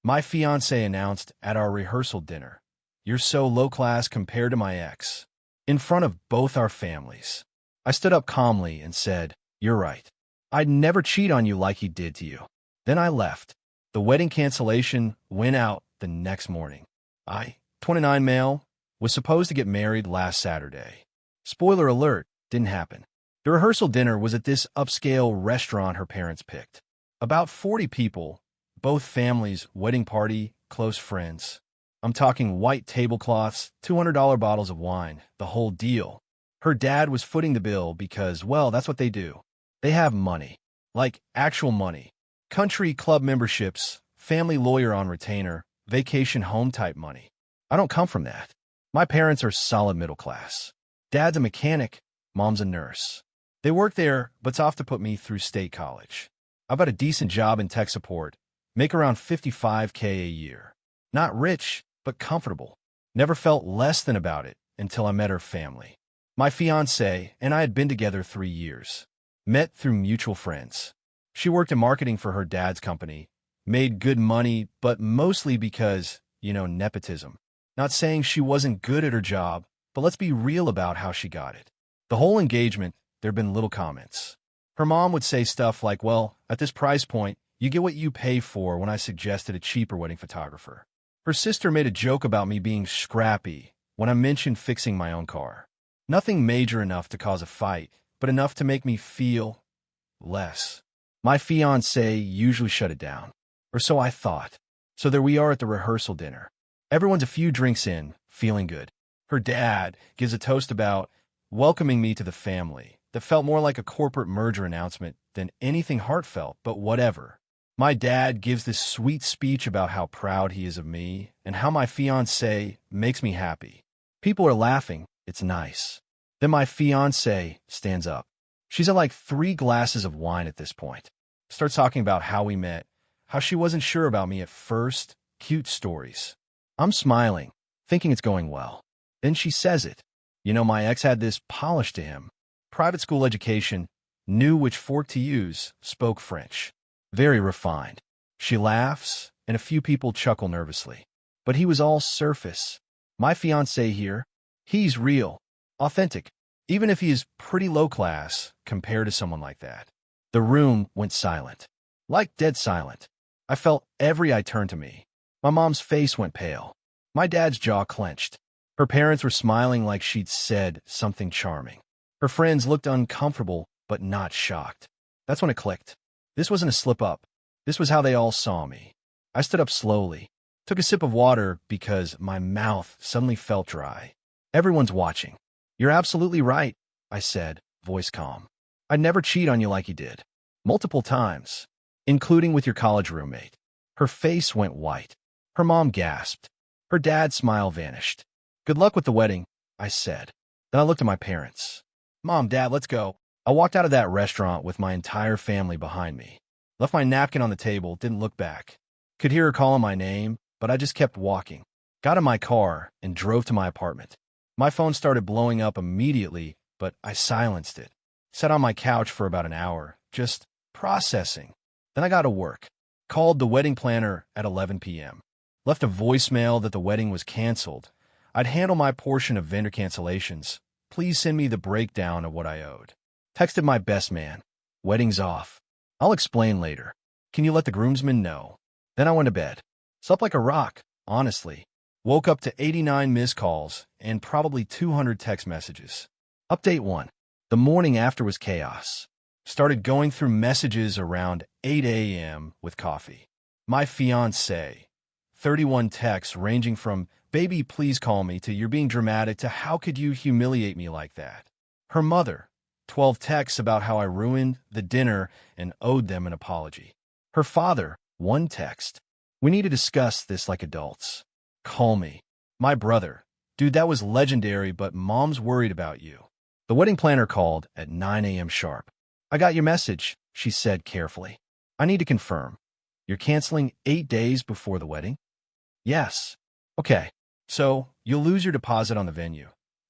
My fiancé announced at our rehearsal dinner, "You're so low class compared to my ex," in front of both our families. I stood up calmly and said, "You're right. I'd never cheat on you like he did to you." Then I left. The wedding cancellation went out the next morning. I, 29 male, was supposed to get married last Saturday. Spoiler alert, didn't happen. The rehearsal dinner was at this upscale restaurant her parents picked. About 40 people, both families, wedding party, close friends. I'm talking white tablecloths, $200 bottles of wine, the whole deal. Her dad was footing the bill because, well, that's what they do. They have money. Like, actual money. Country club memberships, family lawyer on retainer, vacation home type money. I don't come from that. My parents are solid middle class. Dad's a mechanic, mom's a nurse. They work there, but's off to put me through state college. I've got a decent job in tech support, make around $55K a year. Not rich, but comfortable. Never felt less than about it until I met her family. My fiancée and I had been together 3 years. Met through mutual friends. She worked in marketing for her dad's company, made good money, but mostly because, nepotism. Not saying she wasn't good at her job, but let's be real about how she got it. The whole engagement, there'd been little comments. Her mom would say stuff like, "Well, at this price point, you get what you pay for," when I suggested a cheaper wedding photographer. Her sister made a joke about me being scrappy when I mentioned fixing my own car. Nothing major enough to cause a fight, but enough to make me feel less. My fiancé usually shut it down, or so I thought. So there we are at the rehearsal dinner. Everyone's a few drinks in, feeling good. Her dad gives a toast about welcoming me to the family that felt more like a corporate merger announcement than anything heartfelt, but whatever. My dad gives this sweet speech about how proud he is of me and how my fiancé makes me happy. People are laughing. It's nice. Then my fiancé stands up. She's at like 3 glasses of wine at this point. Starts talking about how we met, how she wasn't sure about me at first, cute stories. I'm smiling, thinking it's going well. Then she says it. My ex had this polish to him. Private school education, knew which fork to use, spoke French. Very refined. She laughs, and a few people chuckle nervously. But he was all surface. My fiancé here, he's real, authentic, even if he is pretty low class compared to someone like that. The room went silent. Like dead silent. I felt every eye turn to me. My mom's face went pale. My dad's jaw clenched. Her parents were smiling like she'd said something charming. Her friends looked uncomfortable, but not shocked. That's when it clicked. This wasn't a slip-up. This was how they all saw me. I stood up slowly, took a sip of water because my mouth suddenly felt dry. Everyone's watching. "You're absolutely right," I said, voice calm. "I'd never cheat on you like you did. Multiple times, including with your college roommate." Her face went white. Her mom gasped. Her dad's smile vanished. "Good luck with the wedding," I said. Then I looked at my parents. "Mom, Dad, let's go." I walked out of that restaurant with my entire family behind me. Left my napkin on the table, didn't look back. Could hear her calling my name, but I just kept walking. Got in my car and drove to my apartment. My phone started blowing up immediately, but I silenced it. Sat on my couch for about an hour, just processing. Then I got to work. Called the wedding planner at 11 p.m. Left a voicemail that the wedding was canceled. I'd handle my portion of vendor cancellations. Please send me the breakdown of what I owed. Texted my best man. "Wedding's off. I'll explain later. Can you let the groomsmen know?" Then I went to bed. Slept like a rock, honestly. Woke up to 89 missed calls and probably 200 text messages. Update 1. The morning after was chaos. Started going through messages around 8 a.m. with coffee. My fiancé. 31 texts ranging from "baby, please call me" to "you're being dramatic" to "how could you humiliate me like that?" Her mother. 12 texts about how I ruined the dinner and owed them an apology. Her father. 1 text. "We need to discuss this like adults. Call me." My brother. "Dude, that was legendary, but mom's worried about you." The wedding planner called at 9 a.m. sharp. "I got your message," she said carefully. "I need to confirm. You're canceling 8 days before the wedding?" "Yes." "Okay, so you'll lose your deposit on the venue.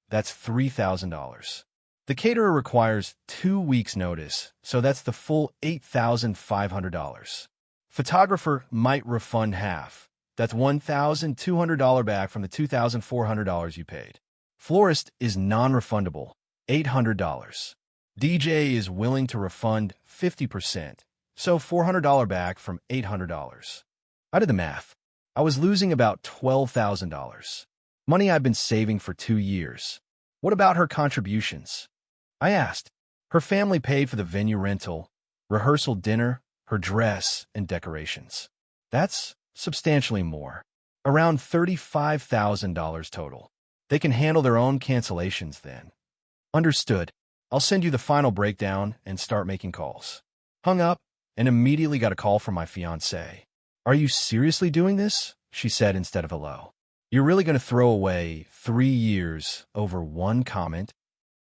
That's $3,000. The caterer requires 2 weeks' notice, so that's the full $8,500. Photographer might refund half. That's $1,200 back from the $2,400 you paid. Florist is non-refundable, $800. DJ is willing to refund 50%, so $400 back from $800. I did the math. I was losing about $12,000. Money I've been saving for 2 years. What about her contributions? I asked. Her family paid for the venue rental, rehearsal dinner, her dress, and decorations. That's substantially more. Around $35,000 total. They can handle their own cancellations then. Understood. I'll send you the final breakdown and start making calls. Hung up and immediately got a call from my fiancée. Are you seriously doing this? She said instead of hello. You're really going to throw away 3 years over one comment?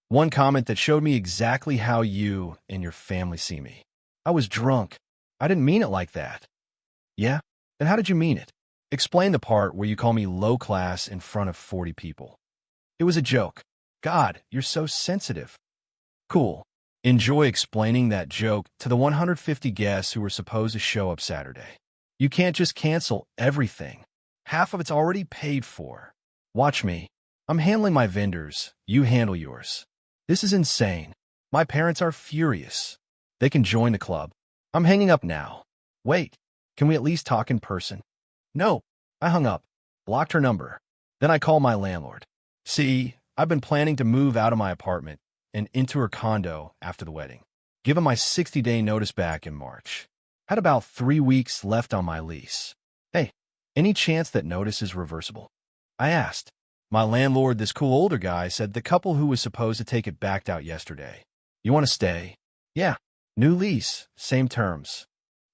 One comment that showed me exactly how you and your family see me. I was drunk. I didn't mean it like that. Yeah? Then how did you mean it? Explain the part where you call me low class in front of 40 people. It was a joke. God, you're so sensitive. Cool. Enjoy explaining that joke to the 150 guests who were supposed to show up Saturday. You can't just cancel everything. Half of it's already paid for. Watch me. I'm handling my vendors. You handle yours. This is insane. My parents are furious. They can join the club. I'm hanging up now. Wait, can we at least talk in person? No. I hung up, blocked her number. Then I called my landlord. See, I've been planning to move out of my apartment and into her condo after the wedding. Give him my 60-day notice back in March. Had about 3 weeks left on my lease. Hey, any chance that notice is reversible? I asked. My landlord, this cool older guy, said the couple who was supposed to take it backed out yesterday. You want to stay? Yeah. New lease, same terms.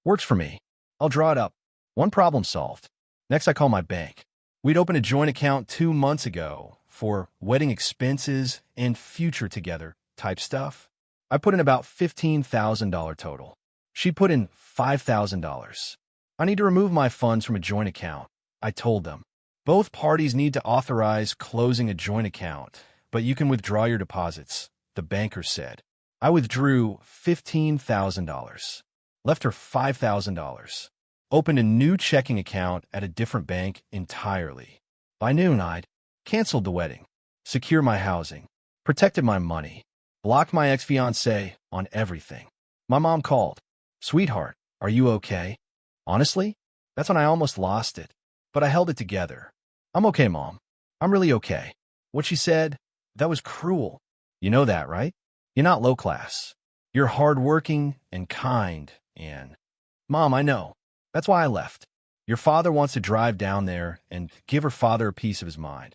Works for me. I'll draw it up. One problem solved. Next, I call my bank. We'd opened a joint account 2 months ago for wedding expenses and future together type stuff. I put in about $15,000 total. She put in $5,000. I need to remove my funds from a joint account. I told them. Both parties need to authorize closing a joint account, but you can withdraw your deposits, the banker said. I withdrew $15,000. Left her $5,000. Opened a new checking account at a different bank entirely. By noon, I'd canceled the wedding, secured my housing, protected my money, blocked my ex-fiancée on everything. My mom called. Sweetheart, are you okay? Honestly, that's when I almost lost it, but I held it together. I'm okay, Mom. I'm really okay. What she said, that was cruel. You know that, right? You're not low class. You're hardworking and kind and... Mom, I know. That's why I left. Your father wants to drive down there and give her father a piece of his mind.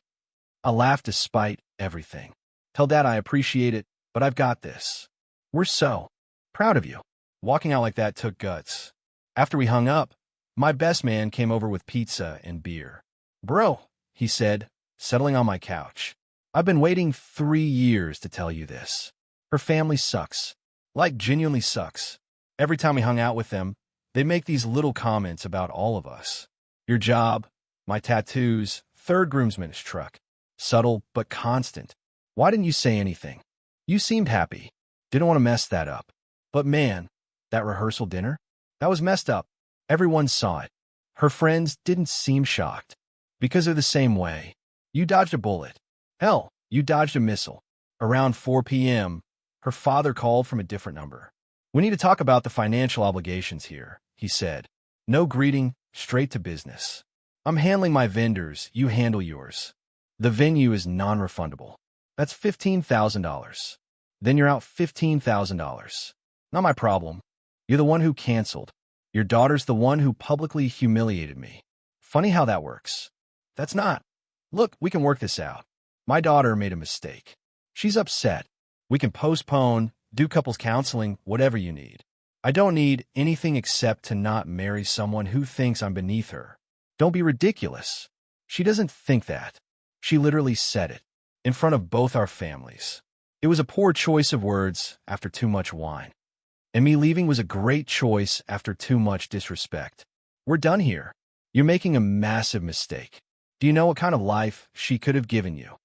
I laughed despite everything. Tell Dad I appreciate it, but I've got this. We're so proud of you. Walking out like that took guts. After we hung up, my best man came over with pizza and beer. Bro, he said, settling on my couch. I've been waiting 3 years to tell you this. Her family sucks. Like, genuinely sucks. Every time we hung out with them, they make these little comments about all of us. Your job, my tattoos, third groomsman's truck. Subtle but constant. Why didn't you say anything? You seemed happy. Didn't want to mess that up. But man, that rehearsal dinner? That was messed up. Everyone saw it. Her friends didn't seem shocked. Because they're the same way. You dodged a bullet. Hell, you dodged a missile. Around 4 p.m., her father called from a different number. We need to talk about the financial obligations here, he said. No greeting, straight to business. I'm handling my vendors, you handle yours. The venue is non-refundable. That's $15,000. Then you're out $15,000. Not my problem. You're the one who canceled. Your daughter's the one who publicly humiliated me. Funny how that works. That's not. Look, we can work this out. My daughter made a mistake. She's upset. We can postpone, do couples counseling, whatever you need. I don't need anything except to not marry someone who thinks I'm beneath her. Don't be ridiculous. She doesn't think that. She literally said it. In front of both our families. It was a poor choice of words after too much wine. And me leaving was a great choice after too much disrespect. We're done here. You're making a massive mistake. Do you know what kind of life she could have given you?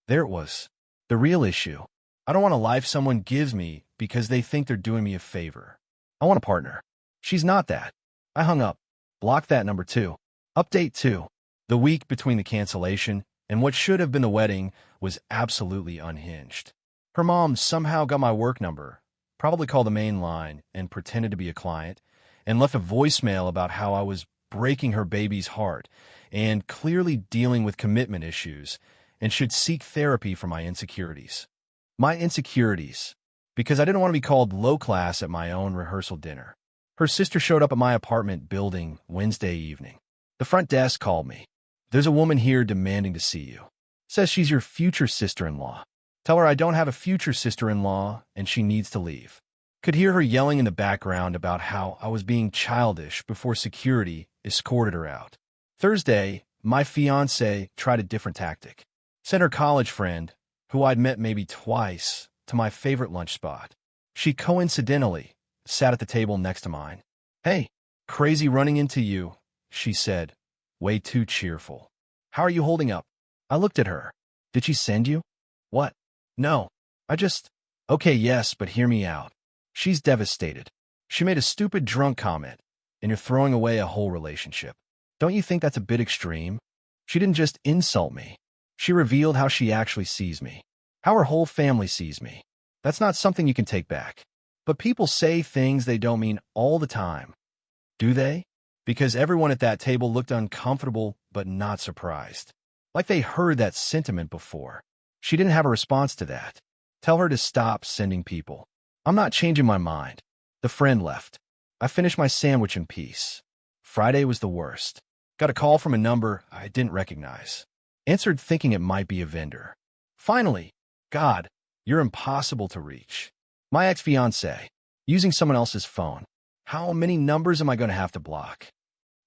There it was. The real issue. I don't want a life someone gives me because they think they're doing me a favor. I want a partner. She's not that. I hung up. Block that number 2. Update 2. The week between the cancellation and what should have been the wedding was absolutely unhinged. Her mom somehow got my work number, probably called the main line and pretended to be a client, and left a voicemail about how I was breaking her baby's heart and clearly dealing with commitment issues and should seek therapy for my insecurities. My insecurities, because I didn't want to be called low class at my own rehearsal dinner. Her sister showed up at my apartment building Wednesday evening. The front desk called me. There's a woman here demanding to see you. Says she's your future sister-in-law. Tell her I don't have a future sister-in-law and she needs to leave. Could hear her yelling in the background about how I was being childish before security escorted her out. Thursday, my fiancée tried a different tactic. Sent her college friend, who I'd met maybe twice, to my favorite lunch spot. She coincidentally sat at the table next to mine. "Hey, crazy running into you," she said, way too cheerful. "How are you holding up?" I looked at her. "Did she send you?" "What?" "No. Okay, yes, but hear me out. She's devastated. She made a stupid drunk comment, and you're throwing away a whole relationship. Don't you think that's a bit extreme? She didn't just insult me. She revealed how she actually sees me, how her whole family sees me. That's not something you can take back. But people say things they don't mean all the time. Do they? Because everyone at that table looked uncomfortable but not surprised. Like they heard that sentiment before. She didn't have a response to that. Tell her to stop sending people. I'm not changing my mind." The friend left. I finished my sandwich in peace. Friday was the worst. Got a call from a number I didn't recognize. Answered thinking it might be a vendor. Finally, God, you're impossible to reach. My ex-fiancée, using someone else's phone. How many numbers am I going to have to block?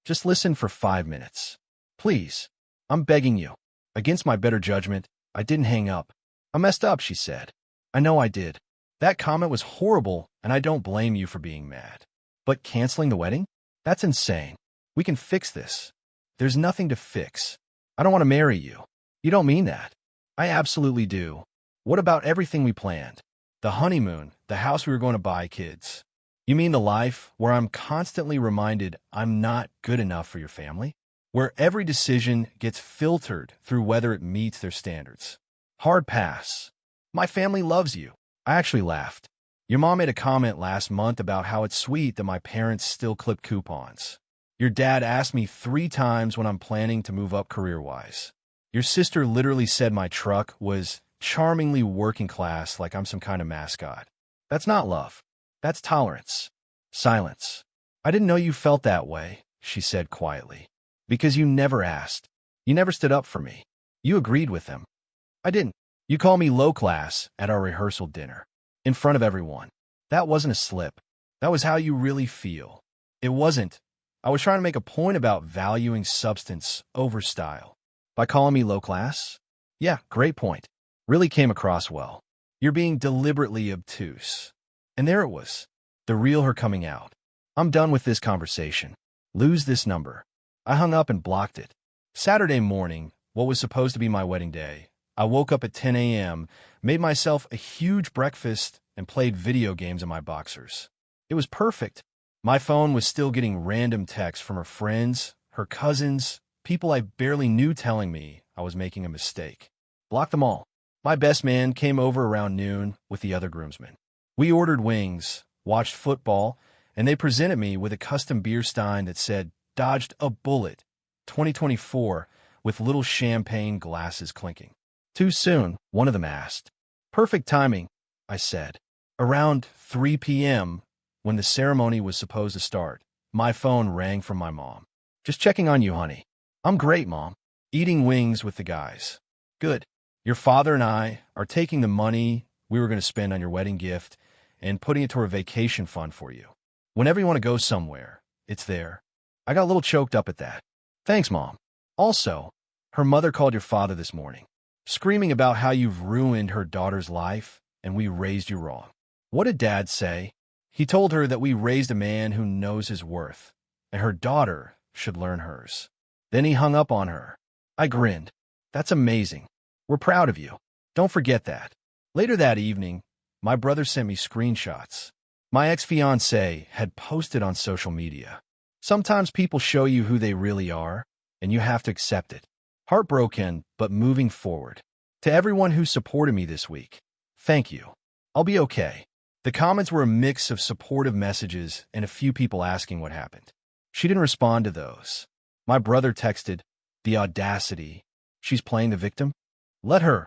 Just listen for 5 minutes. Please, I'm begging you. Against my better judgment, I didn't hang up. "I messed up," she said. "I know I did. That comment was horrible, and I don't blame you for being mad. But canceling the wedding? That's insane. We can fix this." "There's nothing to fix. I don't want to marry you." "You don't mean that." "I absolutely do. What about everything we planned? The honeymoon, the house we were going to buy, kids. You mean the life where I'm constantly reminded I'm not good enough for your family? Where every decision gets filtered through whether it meets their standards?" Hard pass. My family loves you. I actually laughed. Your mom made a comment last month about how it's sweet that my parents still clip coupons. Your dad asked me 3 times when I'm planning to move up career-wise. Your sister literally said my truck was charmingly working class, like I'm some kind of mascot. That's not love. That's tolerance. Silence. "I didn't know you felt that way," she said quietly. "Because you never asked. You never stood up for me. You agreed with them." "I didn't. You call me low class at our rehearsal dinner. In front of everyone. That wasn't a slip. That was how you really feel." "It wasn't. I was trying to make a point about valuing substance over style." "By calling me low class?" "Yeah, great point. Really came across well. You're being deliberately obtuse." And there it was. The real her coming out. "I'm done with this conversation. Lose this number." I hung up and blocked it. Saturday morning, what was supposed to be my wedding day, I woke up at 10 a.m., made myself a huge breakfast, and played video games in my boxers. It was perfect. My phone was still getting random texts from her friends, her cousins, people I barely knew telling me I was making a mistake. Blocked them all. My best man came over around noon with the other groomsmen. We ordered wings, watched football, and they presented me with a custom beer stein that said, "Dodged a bullet, 2024, with little champagne glasses clinking." "Too soon," one of them asked. "Perfect timing," I said. Around 3 p.m., when the ceremony was supposed to start, my phone rang from my mom. "Just checking on you, honey." "I'm great, Mom. Eating wings with the guys." "Good. Your father and I are taking the money we were going to spend on your wedding gift and putting it toward a vacation fund for you. Whenever you want to go somewhere, it's there." I got a little choked up at that. "Thanks, Mom." Also, her mother called your father this morning, screaming about how you've ruined her daughter's life and we raised you wrong. What did Dad say? He told her that we raised a man who knows his worth, and her daughter should learn hers. Then he hung up on her. I grinned. "That's amazing. We're proud of you. Don't forget that." Later that evening, my brother sent me screenshots. My ex-fiancée had posted on social media. Sometimes people show you who they really are, and you have to accept it. Heartbroken, but moving forward. To everyone who supported me this week, thank you. I'll be okay. The comments were a mix of supportive messages and a few people asking what happened. She didn't respond to those. My brother texted, "The audacity. She's playing the victim? Let her."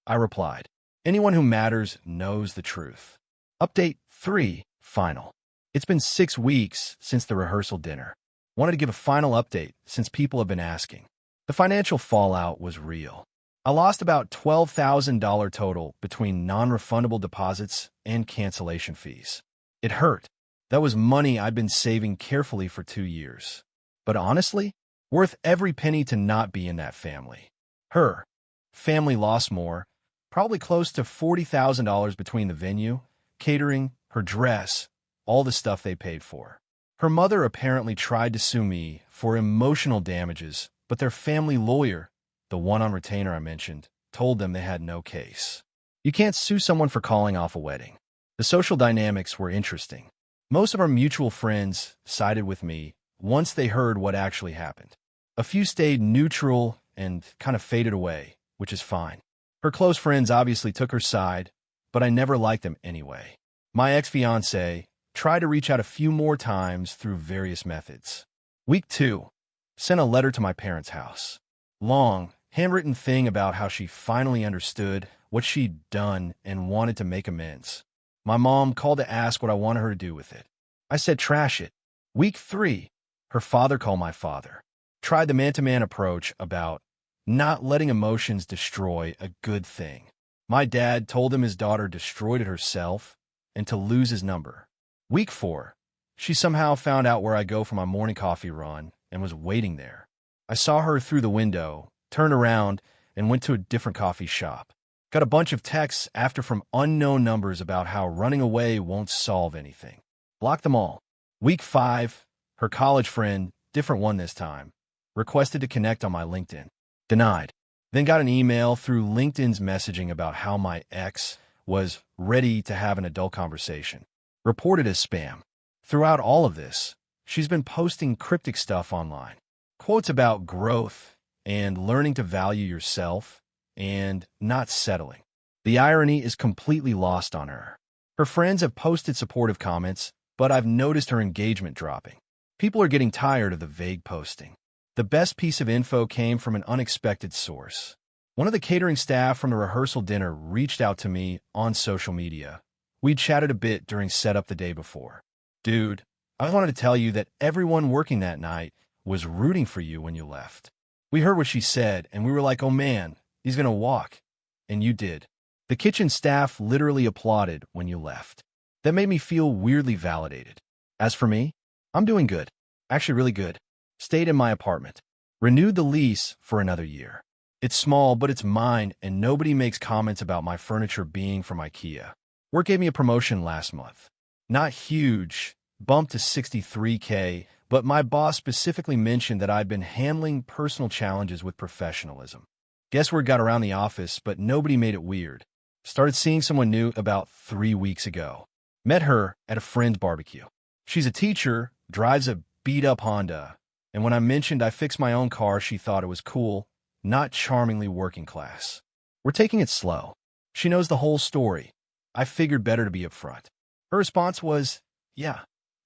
I replied, "Anyone who matters knows the truth." Update 3, final. It's been 6 weeks since the rehearsal dinner. Wanted to give a final update since people have been asking. The financial fallout was real. I lost about $12,000 total between non-refundable deposits and cancellation fees. It hurt. That was money I'd been saving carefully for 2 years. But honestly, worth every penny to not be in that family. Her family lost more, probably close to $40,000 between the venue, catering, her dress, all the stuff they paid for. Her mother apparently tried to sue me for emotional damages, but their family lawyer, the one on retainer I mentioned, told them they had no case. You can't sue someone for calling off a wedding. The social dynamics were interesting. Most of our mutual friends sided with me once they heard what actually happened. A few stayed neutral and kind of faded away, which is fine. Her close friends obviously took her side, but I never liked them anyway. My ex-fiancée tried to reach out a few more times through various methods. Week 2, sent a letter to my parents' house. Long, handwritten thing about how she finally understood what she'd done and wanted to make amends. My mom called to ask what I wanted her to do with it. I said trash it. Week 3, her father called my father. Tried the man-to-man approach about not letting emotions destroy a good thing. My dad told him his daughter destroyed it herself and to lose his number. Week 4, she somehow found out where I go for my morning coffee run and was waiting there. I saw her through the window, turned around, and went to a different coffee shop. Got a bunch of texts after from unknown numbers about how running away won't solve anything. Blocked them all. Week 5, her college friend, different one this time, requested to connect on my LinkedIn. Denied. Then got an email through LinkedIn's messaging about how my ex was ready to have an adult conversation. Reported as spam. Throughout all of this, she's been posting cryptic stuff online. Quotes about growth and learning to value yourself and not settling. The irony is completely lost on her. Her friends have posted supportive comments, but I've noticed her engagement dropping. People are getting tired of the vague posting. The best piece of info came from an unexpected source. One of the catering staff from the rehearsal dinner reached out to me on social media. We chatted a bit during setup the day before. "Dude, I wanted to tell you that everyone working that night was rooting for you when you left. We heard what she said, and we were like, oh man, he's gonna walk. And you did. The kitchen staff literally applauded when you left. That made me feel weirdly validated. As for me, I'm doing good. Actually really good. Stayed in my apartment. Renewed the lease for another year. It's small, but it's mine, and nobody makes comments about my furniture being from IKEA. Work gave me a promotion last month. Not huge, bumped to $63K, but my boss specifically mentioned that I'd been handling personal challenges with professionalism. Guess word got around the office, but nobody made it weird. Started seeing someone new about 3 weeks ago. Met her at a friend's barbecue. She's a teacher, drives a beat-up Honda, and when I mentioned I fixed my own car, she thought it was cool, not charmingly working class. We're taking it slow. She knows the whole story. I figured better to be upfront. Her response was, yeah,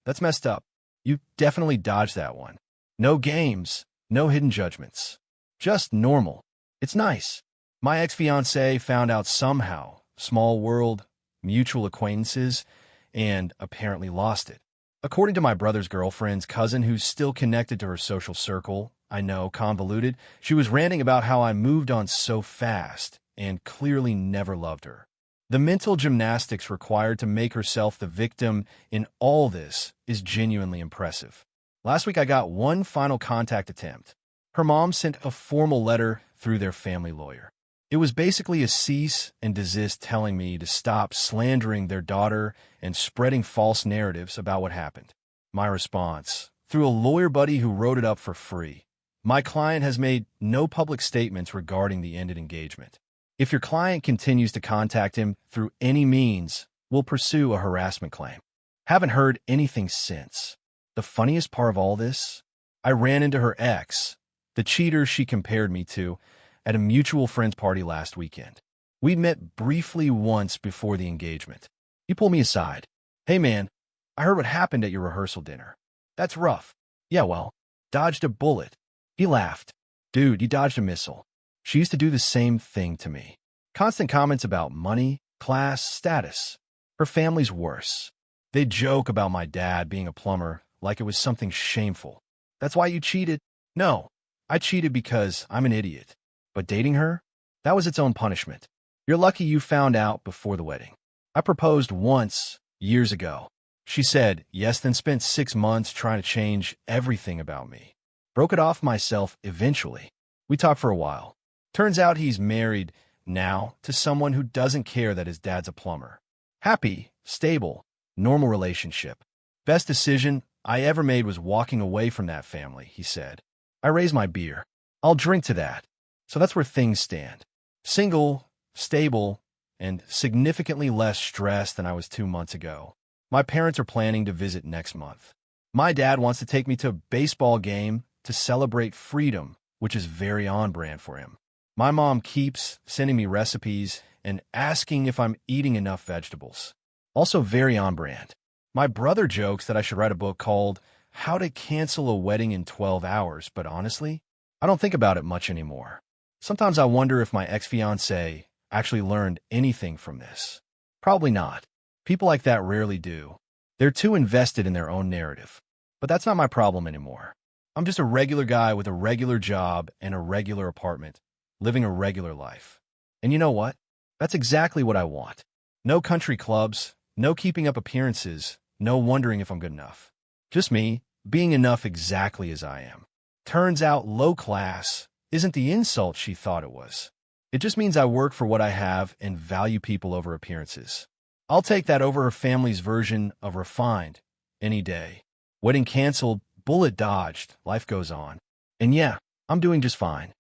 that's messed up. You definitely dodged that one. No games, no hidden judgments. Just normal. It's nice. My ex-fiancée found out somehow, small world, mutual acquaintances, and apparently lost it. According to my brother's girlfriend's cousin who's still connected to her social circle, I know, convoluted, she was ranting about how I moved on so fast and clearly never loved her. The mental gymnastics required to make herself the victim in all this is genuinely impressive. Last week I got one final contact attempt. Her mom sent a formal letter through their family lawyer. It was basically a cease and desist telling me to stop slandering their daughter and spreading false narratives about what happened. My response, through a lawyer buddy who wrote it up for free. My client has made no public statements regarding the ended engagement. If your client continues to contact him through any means, we'll pursue a harassment claim. Haven't heard anything since. The funniest part of all this? I ran into her ex, the cheater she compared me to, at a mutual friend's party last weekend. We met briefly once before the engagement. He pulled me aside. "Hey man, I heard what happened at your rehearsal dinner. That's rough." "Yeah, well, dodged a bullet." He laughed. "Dude, you dodged a missile." She used to do the same thing to me. Constant comments about money, class, status. Her family's worse. They joke about my dad being a plumber like it was something shameful. "That's why you cheated?" "No, I cheated because I'm an idiot. But dating her? That was its own punishment. You're lucky you found out before the wedding. I proposed once, years ago. She said yes, then spent 6 months trying to change everything about me. Broke it off myself eventually. We talked for a while. Turns out he's married now to someone who doesn't care that his dad's a plumber. Happy, stable, normal relationship. Best decision I ever made was walking away from that family," he said. I raised my beer. "I'll drink to that." So that's where things stand. Single, stable, and significantly less stressed than I was 2 months ago. My parents are planning to visit next month. My dad wants to take me to a baseball game to celebrate freedom, which is very on-brand for him. My mom keeps sending me recipes and asking if I'm eating enough vegetables. Also very on-brand. My brother jokes that I should write a book called How to Cancel a Wedding in 12 Hours, but honestly, I don't think about it much anymore. Sometimes I wonder if my ex-fiancée actually learned anything from this. Probably not. People like that rarely do. They're too invested in their own narrative. But that's not my problem anymore. I'm just a regular guy with a regular job and a regular apartment, living a regular life. And you know what? That's exactly what I want. No country clubs, no keeping up appearances, no wondering if I'm good enough. Just me, being enough exactly as I am. Turns out low class isn't the insult she thought it was. It just means I work for what I have and value people over appearances. I'll take that over her family's version of refined any day. Wedding canceled, bullet dodged, life goes on. And yeah, I'm doing just fine.